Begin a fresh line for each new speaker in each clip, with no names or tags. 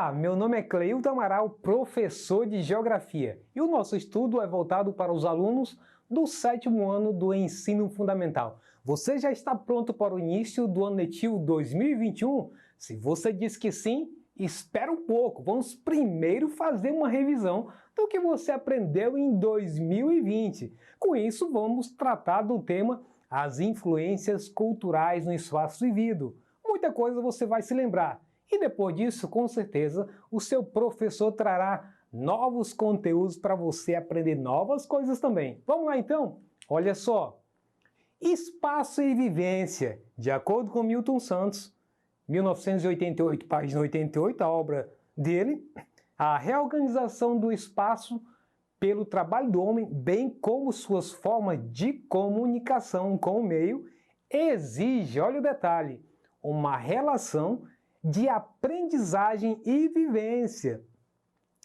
Olá, meu nome é Cleilton Amaral, professor de Geografia, e o nosso estudo é voltado para os alunos do 7º ano do Ensino Fundamental. Você já está pronto para o início do ano letivo 2021? Se você diz que sim, espera um pouco, vamos primeiro fazer uma revisão do que você aprendeu em 2020. Com isso, vamos tratar do tema As influências culturais no espaço vivido. Muita coisa você vai se lembrar. E depois disso, com certeza, o seu professor trará novos conteúdos para você aprender novas coisas também. Vamos lá então? Olha só. Espaço e vivência. De acordo com Milton Santos, 1988, página 88, a obra dele, a reorganização do espaço pelo trabalho do homem, bem como suas formas de comunicação com o meio, exige, olha o detalhe, uma relação de aprendizagem e vivência.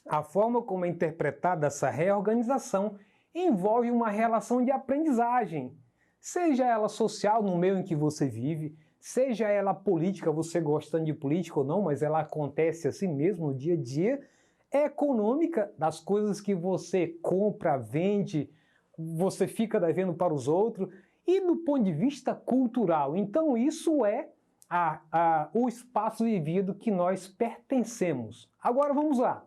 A forma como é interpretada essa reorganização envolve uma relação de aprendizagem, seja ela social no meio em que você vive, seja ela política, você gostando de política ou não, mas ela acontece assim mesmo no dia a dia, econômica, das coisas que você compra, vende, você fica devendo para os outros, e do ponto de vista cultural. Então isso é o espaço vivido que nós pertencemos. Agora vamos lá.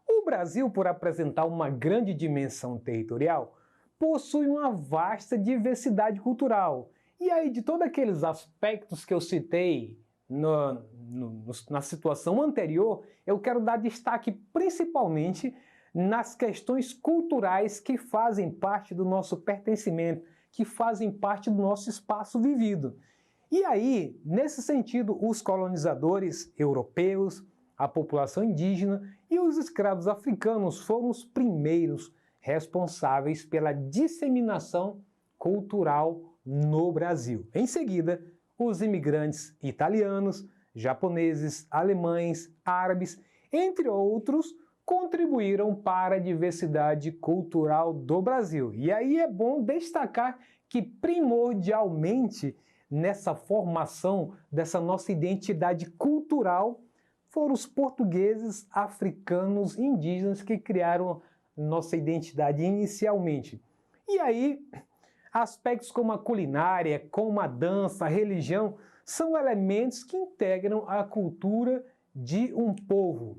O Brasil, por apresentar uma grande dimensão territorial, possui uma vasta diversidade cultural. E aí, de todos aqueles aspectos que eu citei na situação anterior, eu quero dar destaque principalmente nas questões culturais que fazem parte do nosso pertencimento, que fazem parte do nosso espaço vivido. E aí, nesse sentido, os colonizadores europeus, a população indígena e os escravos africanos foram os primeiros responsáveis pela disseminação cultural no Brasil. Em seguida, os imigrantes italianos, japoneses, alemães, árabes, entre outros, contribuíram para a diversidade cultural do Brasil. E aí é bom destacar que primordialmente nessa formação dessa nossa identidade cultural foram os portugueses, africanos e indígenas que criaram nossa identidade inicialmente. E aí, aspectos como a culinária, como a dança, a religião, são elementos que integram a cultura de um povo.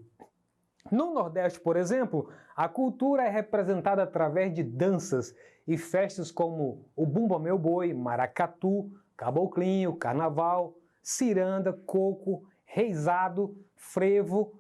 No Nordeste, por exemplo, a cultura é representada através de danças e festas como o Bumba Meu Boi, Maracatu, Caboclinho, Carnaval, Ciranda, Coco, Reisado, Frevo,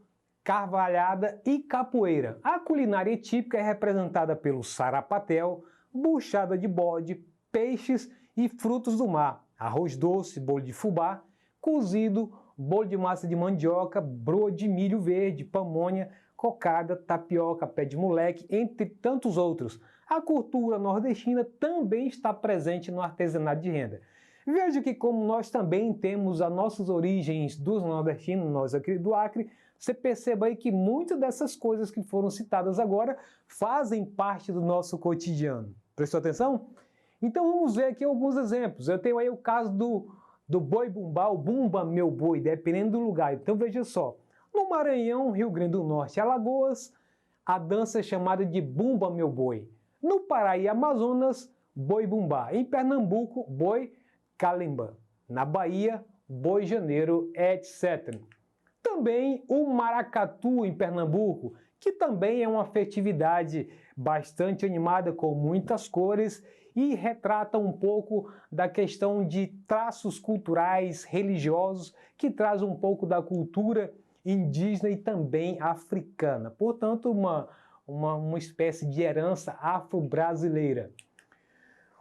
Carvalhada e Capoeira. A culinária típica é representada pelo sarapatel, buchada de bode, peixes e frutos do mar, arroz doce, bolo de fubá, cozido, bolo de massa de mandioca, broa de milho verde, pamonha, cocada, tapioca, pé de moleque, entre tantos outros. A cultura nordestina também está presente no artesanato de renda. Veja que como nós também temos as nossas origens dos nordestinos, nós aqui do Acre, você perceba aí que muitas dessas coisas que foram citadas agora fazem parte do nosso cotidiano. Prestou atenção? Então vamos ver aqui alguns exemplos. Eu tenho aí o caso do boi bumbá, o Bumba Meu Boi, dependendo do lugar. Então veja só, no Maranhão, Rio Grande do Norte, Alagoas, a dança é chamada de Bumba Meu Boi. No Pará e Amazonas, boi bumbá. Em Pernambuco, boi calemba. Na Bahia, boi janeiro, etc. Também o maracatu em Pernambuco, que também é uma festividade bastante animada com muitas cores e retrata um pouco da questão de traços culturais, religiosos, que traz um pouco da cultura indígena e também africana. Portanto, uma espécie de herança afro-brasileira.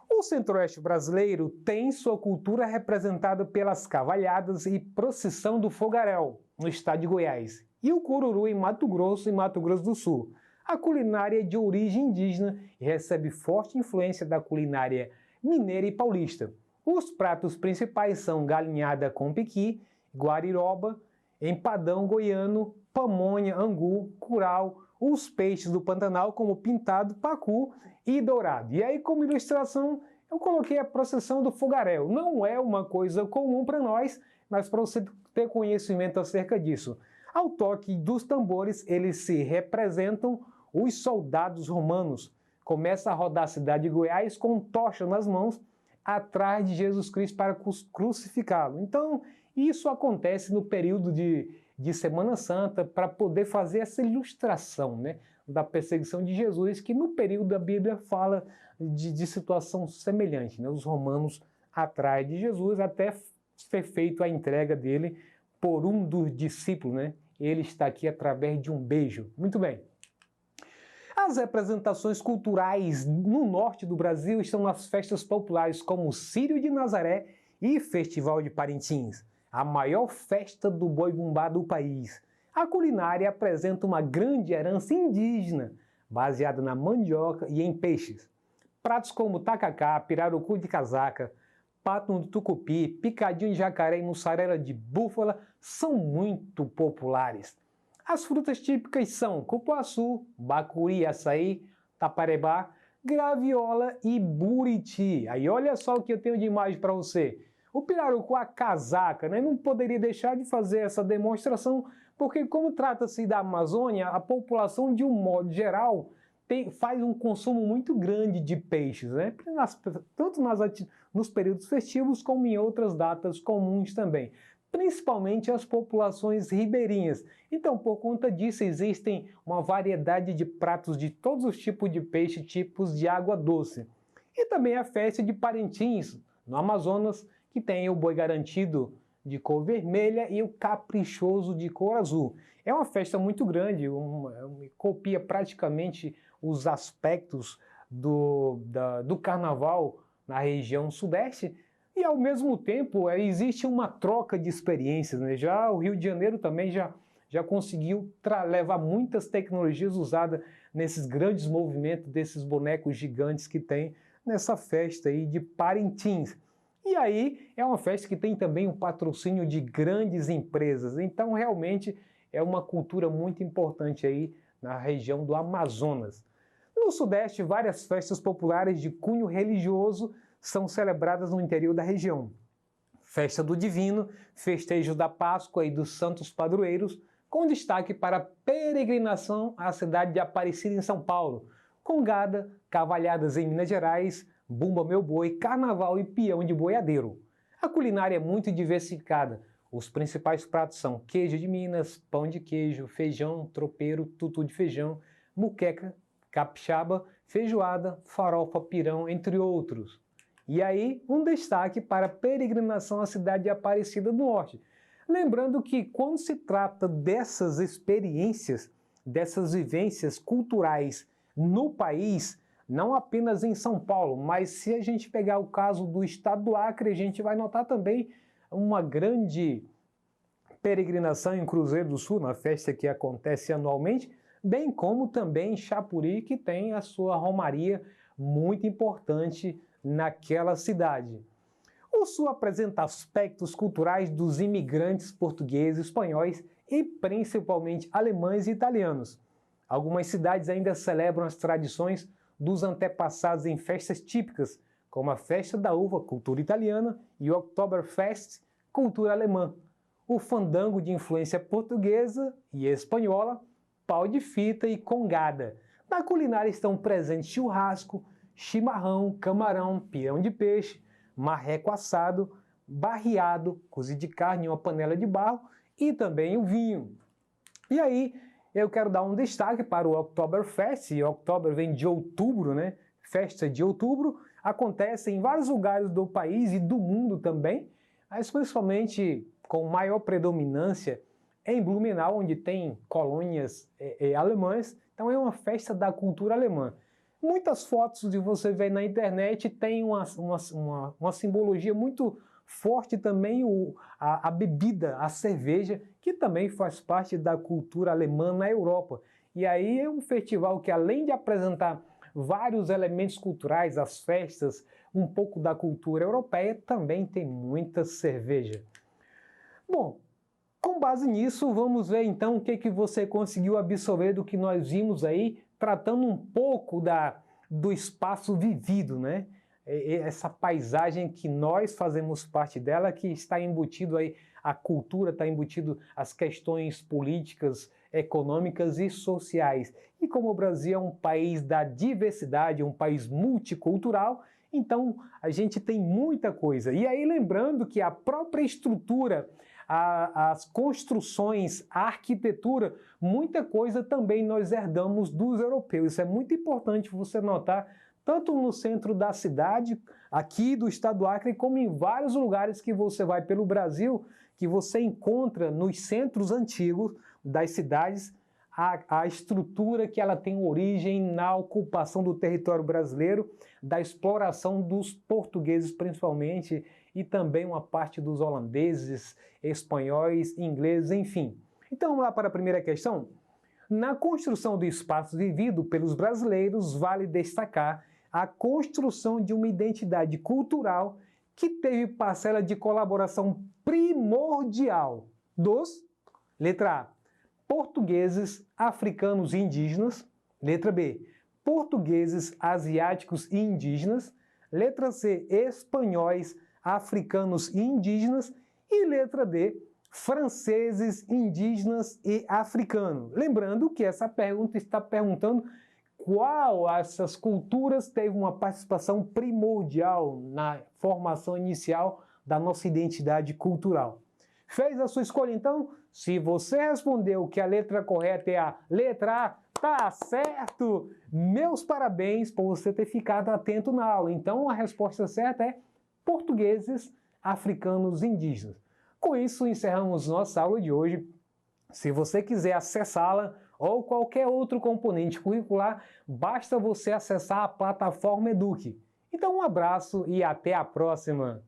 O centro-oeste brasileiro tem sua cultura representada pelas cavalhadas e procissão do fogaréu, no estado de Goiás, e o cururu em Mato Grosso e Mato Grosso do Sul. A culinária é de origem indígena e recebe forte influência da culinária mineira e paulista. Os pratos principais são galinhada com piqui, guariroba, empadão goiano, pamonha, angu, curau, os peixes do Pantanal como pintado, pacu e dourado. E aí, como ilustração, eu coloquei a procissão do fogaréu. Não é uma coisa comum para nós, mas para você ter conhecimento acerca disso. Ao toque dos tambores, eles se representam os soldados romanos. Começa a rodar a cidade de Goiás com tocha nas mãos, atrás de Jesus Cristo para crucificá-lo. Então, isso acontece no período de Semana Santa para poder fazer essa ilustração, né, da perseguição de Jesus, que no período da Bíblia fala de situação semelhante, né, os romanos atrás de Jesus até ser feita a entrega dele por um dos discípulos, né? Ele está aqui através de um beijo. Muito bem. As representações culturais no norte do Brasil estão nas festas populares como o Círio de Nazaré e Festival de Parintins, a maior festa do boi-bumbá do país. A culinária apresenta uma grande herança indígena, baseada na mandioca e em peixes. Pratos como tacacá, pirarucu de casaca, pato no tucupi, picadinho de jacaré e mussarela de búfala são muito populares. As frutas típicas são cupuaçu, bacuri, açaí, taparebá, graviola e buriti. Aí olha só o que eu tenho de imagem para você. O pirarucu, a casaca, né? Não poderia deixar de fazer essa demonstração, porque como trata-se da Amazônia, a população de um modo geral faz um consumo muito grande de peixes, né? Tanto nos períodos festivos como em outras datas comuns também, principalmente as populações ribeirinhas. Então, por conta disso, existem uma variedade de pratos de todos os tipos de peixe, tipos de água doce. E também a festa de Parintins, no Amazonas, que tem o boi garantido de cor vermelha e o caprichoso de cor azul. É uma festa muito grande, copia praticamente os aspectos do carnaval na região sudeste, e ao mesmo tempo existe uma troca de experiências, né? Já o Rio de Janeiro também já conseguiu levar muitas tecnologias usadas nesses grandes movimentos desses bonecos gigantes que tem nessa festa aí de Parintins. E aí é uma festa que tem também um patrocínio de grandes empresas, então realmente é uma cultura muito importante aí na região do Amazonas. No Sudeste, várias festas populares de cunho religioso são celebradas no interior da região. Festa do Divino, festejo da Páscoa e dos Santos Padroeiros, com destaque para a peregrinação à cidade de Aparecida em São Paulo, congada, cavalhadas em Minas Gerais, bumba meu boi, carnaval e peão de boiadeiro. A culinária é muito diversificada. Os principais pratos são queijo de Minas, pão de queijo, feijão, tropeiro, tutu de feijão, muqueca, capixaba, feijoada, farofa, pirão, entre outros. E aí, um destaque para a peregrinação à cidade de Aparecida do Norte. Lembrando que quando se trata dessas experiências, dessas vivências culturais no país, não apenas em São Paulo, mas se a gente pegar o caso do estado do Acre, a gente vai notar também uma grande peregrinação em Cruzeiro do Sul, na festa que acontece anualmente, bem como também em Chapuri, que tem a sua romaria muito importante naquela cidade. O Sul apresenta aspectos culturais dos imigrantes portugueses, espanhóis e principalmente alemães e italianos. Algumas cidades ainda celebram as tradições dos antepassados em festas típicas, como a Festa da Uva, cultura italiana, e o Oktoberfest, cultura alemã. O fandango de influência portuguesa e espanhola, pau de fita e congada. Na culinária estão presentes churrasco, chimarrão, camarão, pirão de peixe, marreco assado, barreado, cozido de carne em uma panela de barro e também o vinho. E aí eu quero dar um destaque para o Oktoberfest, e Oktober vem de outubro, né? Festa de outubro, acontece em vários lugares do país e do mundo também, mas principalmente com maior predominância em Blumenau, onde tem colônias alemãs, então é uma festa da cultura alemã. Muitas fotos de você ver na internet tem uma simbologia muito forte também, a bebida, a cerveja, que também faz parte da cultura alemã na Europa. E aí é um festival que, além de apresentar vários elementos culturais, as festas, um pouco da cultura europeia, também tem muita cerveja. Bom, com base nisso, vamos ver então o que você conseguiu absorver do que nós vimos aí, tratando um pouco do espaço vivido, né? essa paisagem que nós fazemos parte dela, que está embutido aí a cultura, está embutido as questões políticas, econômicas e sociais. E como o Brasil é um país da diversidade, um país multicultural, então a gente tem muita coisa. E aí lembrando que a própria estrutura, as construções, a arquitetura, muita coisa também nós herdamos dos europeus. Isso é muito importante você notar, tanto no centro da cidade, aqui do estado do Acre, como em vários lugares que você vai pelo Brasil, que você encontra nos centros antigos das cidades, a estrutura que ela tem origem na ocupação do território brasileiro, da exploração dos portugueses principalmente, e também uma parte dos holandeses, espanhóis, ingleses, enfim. Então vamos lá para a primeira questão. Na construção do espaço vivido pelos brasileiros, vale destacar a construção de uma identidade cultural que teve parcela de colaboração primordial dos, letra A, portugueses, africanos e indígenas, letra B, portugueses, asiáticos e indígenas, letra C, espanhóis, africanos e indígenas, e letra D, franceses, indígenas e africanos. Lembrando que essa pergunta está perguntando qual dessas culturas teve uma participação primordial na formação inicial da nossa identidade cultural. Fez a sua escolha então? Se você respondeu que a letra correta é a letra A, tá certo! Meus parabéns por você ter ficado atento na aula. Então a resposta certa é portugueses, africanos e indígenas. Com isso encerramos nossa aula de hoje. Se você quiser acessá-la ou qualquer outro componente curricular, basta você acessar a plataforma Eduque. Então um abraço e até a próxima!